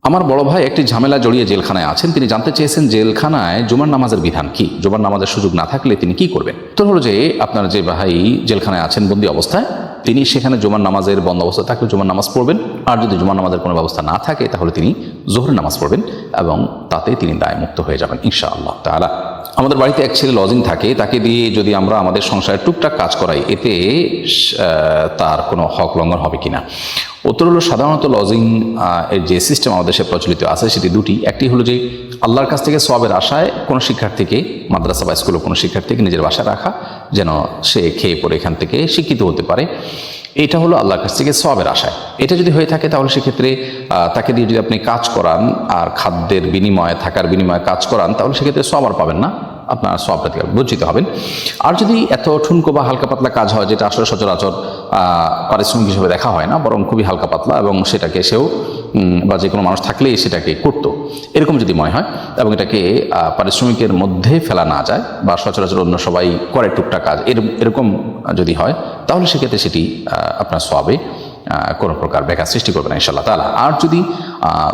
আমার বড় ভাই একটি ঝামেলা জড়িয়ে জেলখানায় আছেন। তিনি জানতে চেয়েছেন জেলখানায় জুমার নামাজের বিধান কি, জুমার নামাজের সুযোগ না থাকলে তিনি কি করবেন। তো হলো যে আপনার যে ভাই জেলখানায় আছেন বন্দি অবস্থায়, তিনি সেখানে জুমার নামাজের বন্ধ অবস্থা থাকলে জুমার নামাজ পড়বেন, আর যদি জুমার নামাজের কোনো ব্যবস্থা না থাকে তাহলে তিনি জোহরের নামাজ পড়বেন এবং তাতে তিনি দায়মুক্ত হয়ে যাবেন ইনশাআল্লাহ তাআলা। আমাদের বাড়িতে এক ছেলে লজিং থাকে, তাকে দিয়ে যদি আমরা আমাদের সংসারে টুকটাক কাজ করাই, এতে তার কোনো হক লঙ্ঘন হবে কিনা। উত্তর হলো সাধারণত লজিং এর যে সিস্টেম আমাদের দেশে প্রচলিত আছে সেটি দুটি। একটি হলো যে আল্লাহর কাছ থেকে সওয়াবের আশায় কোনো শিক্ষার্থীকে মাদ্রাসা বা স্কুলে কোনো শিক্ষার্থীকে নিজের বাসায় রাখা, যেন সে খেয়ে পড়ে এখান থেকে শিক্ষিত হতে পারে। এটা হলো আল্লাহর কাছ থেকে সওয়াবের আশায়। এটা যদি হয়ে থাকে তাহলে সেক্ষেত্রে তাকে দিয়ে যদি আপনি কাজ করান আর খাদ্যের বিনিময়ে, থাকার বিনিময়ে কাজ করান, তাহলে সেক্ষেত্রে সওয়াব আর পাবেন না, আপনার সওয়াবটা থেকে বঞ্চিত হবেন। আর যদি এত ঠুনকো বা হালকা পাতলা কাজ হয় যেটা আসলে সচরাচর পারিশ্রমিক হিসেবে দেখা হয় না, বরং খুবই হালকা পাতলা এবং সেটাকে সেও বা যে কোনো মানুষ থাকলেই সেটাকে করতো, এরকম যদি মনে হয় এবং এটাকে পারিশ্রমিকের মধ্যে ফেলা না যায় বা সচরাচর অন্য সবাই করে টুকটাক কাজ এরকম যদি হয়, তাহলে সেক্ষেত্রে সেটি আপনার সওয়াবে কোনো প্রকার ব্যাঘাত সৃষ্টি করবে না ইনশাআল্লাহ তাআলা। আর যদি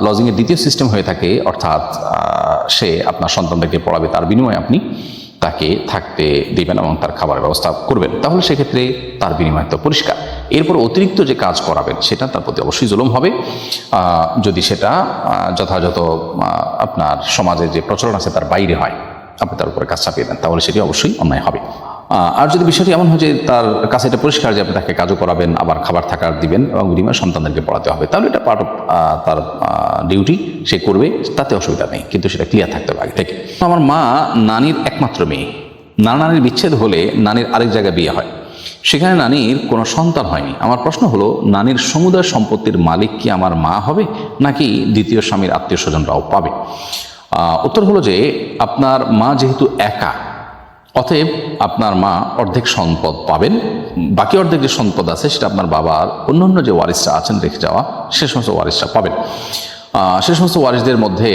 লজিংয়ের দ্বিতীয় সিস্টেম হয়ে থাকে, অর্থাৎ সে আপনার সন্তানদেরকে পড়াবে, তার বিনিময়ে আপনি তাকে থাকতে দিবেন এবং তার খাবারের ব্যবস্থা করবেন, তাহলে সেক্ষেত্রে তার বিনিময় তো পরিষ্কার। এরপর অতিরিক্ত যে কাজ করাবেন সেটা তার প্রতি অবশ্যই জুলুম হবে। যদি সেটা যথাযথ আপনার সমাজে যে প্রচলন আছে তার বাইরে হয়, আপনি তার উপরে কাজ চাপিয়ে দেন, তাহলে সেটি অবশ্যই অন্যায় হবে। আর যদি বিষয়টি এমন হয় যে তার কাছে এটা পরিষ্কার যে আপনি তাকে কাজও করাবেন, আবার খাবার থাকার দিবেন এবং বিনিময়ে সন্তানদেরকে পড়াতে হবে, তাহলে এটা পার্ট অফ তার ডিউটি, সে করবে, তাতে অসুবিধা নেই, কিন্তু সেটা ক্লিয়ার থাকতে হবে আগে থেকে। আমার মা নানির একমাত্র মেয়ে। নানির বিচ্ছেদ হলে নানির আরেক জায়গায় বিয়ে হয়, সেখানে নানির কোনো সন্তান হয়নি। আমার প্রশ্ন হলো, নানির সমুদয় সম্পত্তির মালিক কি আমার মা হবে নাকি দ্বিতীয় স্বামীর আত্মীয় স্বজনরাও পাবে? উত্তর হলো যে আপনার মা যেহেতু একা, অতএব আপনার মা অর্ধেক সম্পদ পাবেন, বাকি অর্ধেক যে সম্পদ আছে সেটা আপনার বাবার অন্যান্য যে ওয়ারিসরা আছেন রেখে যাওয়া, সে সমস্ত ওয়ারিসরা পাবেন। সে সমস্ত ওয়ারিসদের মধ্যে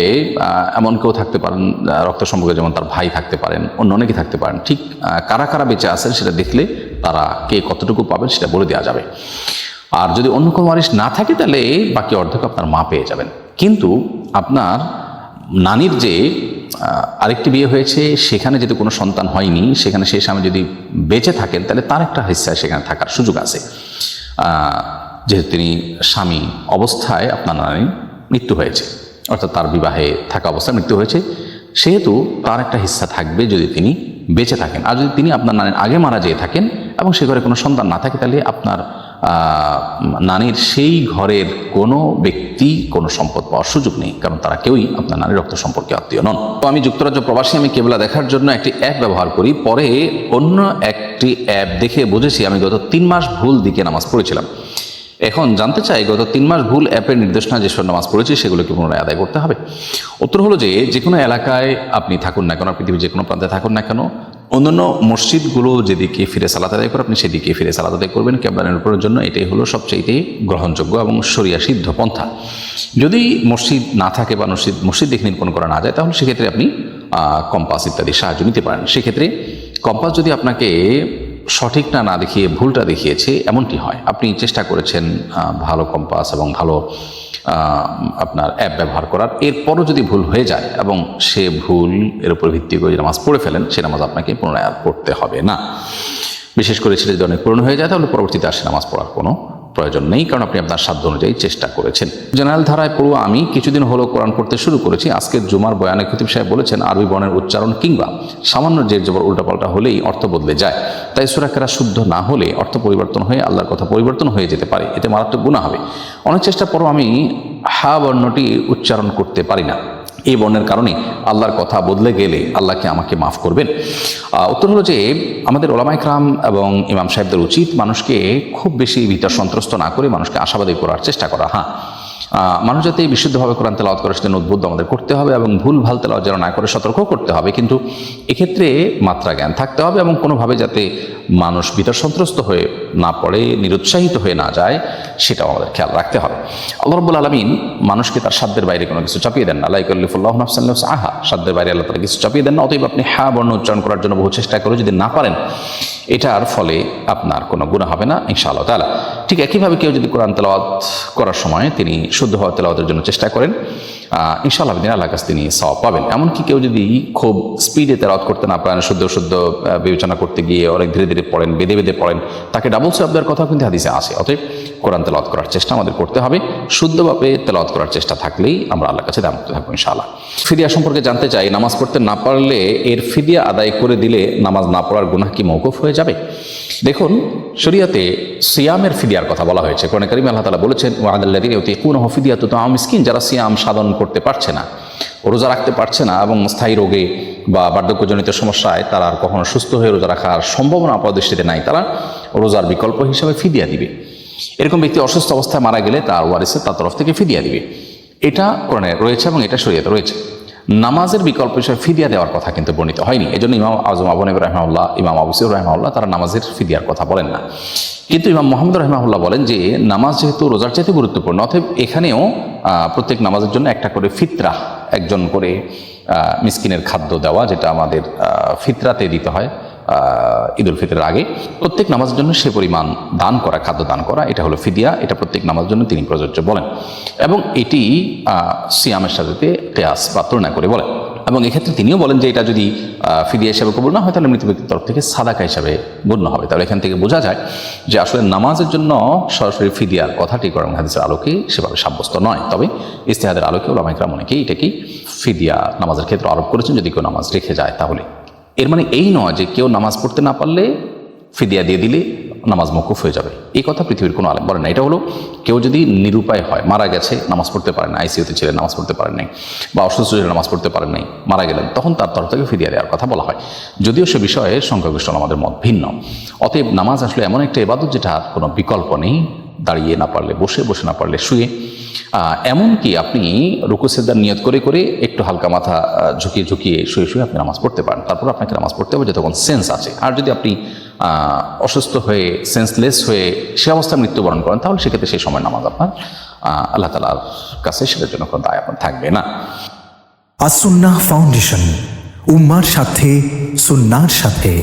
এমন কেউ থাকতে পারেন রক্ত সম্পর্কে, যেমন তার ভাই থাকতে পারেন, অন্য অনেকে থাকতে পারেন। ঠিক কারা কারা বেঁচে আছেন সেটা দেখলে তারা কে কতটুকু পাবেন সেটা বলে দেওয়া যাবে। আর যদি অন্য কোনো ওয়ারিস না থাকে তাহলে বাকি অর্ধেক আপনার মা পেয়ে যাবেন। কিন্তু আপনার নানির যে আরেকটি বিয়ে হয়েছে, সেখানে যদি কোনো সন্তান হয়নি, সেখানে সেই স্বামী যদি বেঁচে থাকেন তাহলে তার একটা হিস্সায় সেখানে থাকার সুযোগ আছে। যেহেতু তিনি স্বামী অবস্থায় আপনার নানির মৃত্যু হয়েছে, অর্থাৎ তার বিবাহে থাকা অবস্থায় মৃত্যু হয়েছে, সেহেতু তার একটা হিস্সা থাকবে যদি তিনি বেঁচে থাকেন। আর যদি তিনি আপনার নানির আগে মারা যেয়ে থাকেন এবং সে ঘরে কোনো সন্তান না থাকে, তাহলে আপনার নানির সেই ঘরের কোনো ব্যক্তি কোনো সম্পদ পাওয়ার সুযোগ নেই, কারণ তারা কেউই আপনার নানির রক্ত সম্পর্কে আত্মীয় নন। তো আমি যুক্তরাজ্য প্রবাসী, আমি কেবলা দেখার জন্য একটি অ্যাপ ব্যবহার করি, পরে অন্য একটি অ্যাপ দেখে বুঝেছি আমি গত 3 মাস ভুল দিকে নামাজ পড়েছিলাম। এখন জানতে চাই, গত 3 মাস ভুল অ্যাপের নির্দেশনা যেসব নামাজ পড়েছি সেগুলোকে পুনরায় আদায় করতে হবে? উত্তর হলো যে কোনো এলাকায় আপনি থাকুন না কেন, পৃথিবীর যে কোনো প্রান্তে থাকুন না কেন, অন্যান্য মসজিদগুলো যেদিকে ফিরে সালাত আদায় করে আপনি সেদিকে ফিরে সালাত আদায় করবেন কিবলা নিরূপণের জন্য। এটাই হলো সবচেয়ে গ্রহণযোগ্য এবং শরিয়া সিদ্ধ পন্থা। যদি মসজিদ না থাকে বা মসজিদ দেখে নিরূপণ করা না যায়, তাহলে সেক্ষেত্রে আপনি কম্পাস ইত্যাদি সাহায্য নিতে পারেন। সেক্ষেত্রে কম্পাস যদি আপনাকে সঠিকটা না দেখিয়ে ভুলটা দেখিয়েছে এমনটি হয়, আপনি চেষ্টা করেছেন ভালো কম্পাস এবং ভালো আপনার অ্যাপ ব্যবহার করার, এরপরও যদি ভুল হয়ে যায় এবং সে ভুল এর উপর ভিত্তি করে নামাজ পড়ে ফেলেন, সে নামাজ আপনাকে পুনরায় আর পড়তে হবে না। বিশেষ করে সেটা যদি অনেক পুরনো হয়ে যায় তাহলে পরবর্তীতে আর সে নামাজ পড়ার কোনো প্রয়োজন নেই, কারণ আপনি আপনার সাধ্য অনুযায়ী চেষ্টা করেছেন। জেনারেল ধারায় পড়ুয়া আমি কিছুদিন হলো কোরআন পড়তে শুরু করেছি। আজকের জুমার বয়ানে খতিব সাহেব বলেছেন আরবি বর্ণের উচ্চারণ কিংবা সামান্য জের জবর উল্টাপাল্টা হলেই অর্থ বদলে যায়, তাই সূরা কেরাত শুদ্ধ না হলে অর্থ পরিবর্তন হয়ে আল্লাহর কথা পরিবর্তন হয়ে যেতে পারে, এতে মারাত্মক গুনাহ হবে। অনেক চেষ্টার পরও আমি হা বর্ণটি উচ্চারণ করতে পারি না, এই বর্ণের কারণে আল্লাহর কথা বদলে গেলে আল্লাহ কি আমাকে মাফ করবেন? উত্তর হলো যে আমাদের ওলামায়ে কেরাম এবং ইমাম সাহেবদের উচিত মানুষকে খুব বেশি ভীত সন্ত্রস্ত না করে মানুষকে আশাবাদী করার চেষ্টা করা। হ্যাঁ, মানুষ যাতে বিশুদ্ধভাবে কোরআন তেলাওয়াত করে সেটা উদ্বুদ্ধ আমাদের করতে হবে এবং ভুল ভাল তেলাওয়াত যেন না করে সতর্ক করতে হবে, কিন্তু এক্ষেত্রে মাত্রা জ্ঞান থাকতে হবে এবং কোনোভাবে যাতে মানুষ বিতর সন্ত্রস্ত হয়ে না পড়ে, নিরুৎসাহিত হয়ে না যায়, সেটাও আমাদের খেয়াল রাখতে হবে। আল্লাহ রাব্বুল আলামিন মানুষকে তার সাধ্যের বাইরে কোনো কিছু চাপিয়ে দেন না। লা ইউকাল্লিফুল্লাহু নাফসান ইল্লা উসআহা, সাধ্যের বাইরে আল্লাহ তাআলা কিছু চাপিয়ে দেন না। অতএব আপনি হ্যাঁ বর্ণ উচ্চারণ করার জন্য বহু চেষ্টা করে যদি না পারেন, এটার ফলে আপনার কোনো গুনাহ হবে না ইনশাআল্লাহ তাআলা। ঠিক একইভাবে কেউ যদি কোরআন তেলাওয়াত করার সময় তিনি শুদ্ধভাবে তেলাওয়াতের জন্য চেষ্টা করেন, ইনশাআল্লাহ দিন আল্লাহর কাছে তিনি সওয়াব পাবেন। এমনকি কেউ যদি খুব স্পিডে তেলাওয়াত করতে না পারেন, শুদ্ধ বিবেচনা করতে গিয়ে অনেক ধীরে ধীরে পড়েন, বেঁধে বেঁধে পড়েন, তাকে ডাবল সওয়াব দেওয়ার কথা কিন্তু হাদিসে আছে। অতএব কোরআন তেলাওয়াত করার চেষ্টা আমাদের করতে হবে। শুদ্ধভাবে তেলাওয়াত করার চেষ্টা থাকলেই আমরা আল্লাহর কাছে দামুক্ত থাকবো ইনশাআল্লাহ। ফিদিয়া সম্পর্কে জানতে চাই, নামাজ পড়তে না পারলে এর ফিদিয়া আদায় করে দিলে নামাজ না পড়ার গুনাহ কি মওকুফ হয়ে যাবে? দেখুন, শরিয়াতে সিয়ামের ফিদিয়ার কথা বলা হয়েছে। কোরআনে কারিমে আল্লাহ তাআলা বলেছেন, ওয়া'আলাল্লাযীনা ইউতীকুনাহু ফিদিয়াতুন তা'আমু মিসকিন, যারা সিয়াম সাধন করতে পারছে না, রোজা রাখতে পারছে না এবং স্থায়ী রোগে বা বার্ধক্যজনিত সমস্যায় তারা আর কখনো সুস্থ হয়ে রোজা রাখার সম্ভাবনা আপাতদৃষ্টিতে নাই, তারা রোজার বিকল্প হিসেবে ফিদিয়া দিবে। এরকম ব্যক্তি অসুস্থ অবস্থায় মারা গেলে তার ওয়ারিসে তার তরফ থেকে ফিদিয়া দিবে। এটা কোরআনে রয়েছে এবং এটা শরীয়তে রয়েছে। নামাজের বিকল্প হিসেবে ফিদিয়া দেওয়ার কথা কিন্তু বর্ণিত হয়নি। এজন্য ইমাম আযম আবু হানিফা রাহিমাহুল্লাহ, ইমাম আবু ইউসুফ রাহিমাহুল্লাহ তারা নামাজের ফিদিয়ার কথা বলেন না। কিন্তু ইমাম মুহাম্মদ রাহিমাহুল্লাহ বলেন যে নামাজ যেহেতু রোজার চাইতে গুরুত্বপূর্ণ, অতএব এখানেও প্রত্যেক নামাজের জন্য একটা করে ফিতরা, একজন করে মিসকিনের খাদ্য দেওয়া, যেটা আমাদের ফিতরাতে দিতে হয় ঈদুল ফিতরের আগে, প্রত্যেক নামাজের জন্য সে পরিমাণ দান করা, খাদ্য দান করা, এটা হলো ফিদিয়া। এটা প্রত্যেক নামাজের জন্য তিনি প্রযোজ্য বলেন এবং এটি সিয়ামের সাথে কিয়াস বা তুলনা করে বলেন। এবং এক্ষেত্রে তিনিও বলেন যে এটা যদি ফিদিয়া হিসাবে কবুল না হয় তাহলে মৃত ব্যক্তির তরফ থেকে সাদাকা হিসাবে গণ্য হবে। তাহলে এখান থেকে বোঝা যায় যে আসলে নামাজের জন্য সরাসরি ফিদিয়ার কথাটি কোরআন হাদিসের আলোকে সেভাবে সাব্যস্ত নয়। তবে ইজতিহাদের আলোকে উলামায়ে কেরাম অনেকেই এটাকেই ফিদিয়া নামাজের ক্ষেত্রে আরোপ করেছেন যদি কেউ নামাজ রেখে যায় তাহলে। এর মানে এই নয় যে কেউ নামাজ পড়তে না পারলে ফিদিয়া দিয়ে দিলে নামাজ মওকুফ হয়ে যাবে, এই কথা পৃথিবীর কোনো আলেম বলেন না। এটা হলো কেউ যদি নিরুপায় হয়, মারা গেছে, নামাজ পড়তে পারেন না, আইসিইউতে ছিলেন, নামাজ পড়তে পারেন নাই, বা অসুস্থ ছিলেন, নামাজ পড়তে পারেন নাই, মারা গেলেন, তখন তার তরফ থেকে ফিদিয়া দেওয়ার কথা বলা হয়, যদিও সে বিষয়ে সংখ্যাগরিষ্ঠ আমাদের মত ভিন্ন। অতএব নামাজ আসলে এমন একটা ইবাদত যেটার কোনো বিকল্প নেই। দাঁড়িয়ে না পারলে বসে, বসে না পারলে শুয়ে, এমনকি আপনি রুকু সিজদার নিয়ত করে করে একটু হালকা মাথা ঝুঁকিয়ে ঝুঁকিয়ে শুয়ে শুয়ে আপনি নামাজ পড়তে পারেন। তারপর আপনাকে নামাজ পড়তে হবে যতক্ষণ সেন্স আছে। আর যদি আপনি অসুস্থ হয়ে সেন্সলেস হয়ে সে অবস্থায় মৃত্যুবরণ করেন তাহলে সেক্ষেত্রে সেই সময় নামাজ আপনার আল্লাহ তাআলার কাছে সেটার জন্য কোনো দায় আপনার থাকবে না। আস সুন্নাহ ফাউন্ডেশন, উম্মার সাথে সুন্নাহর সাথে।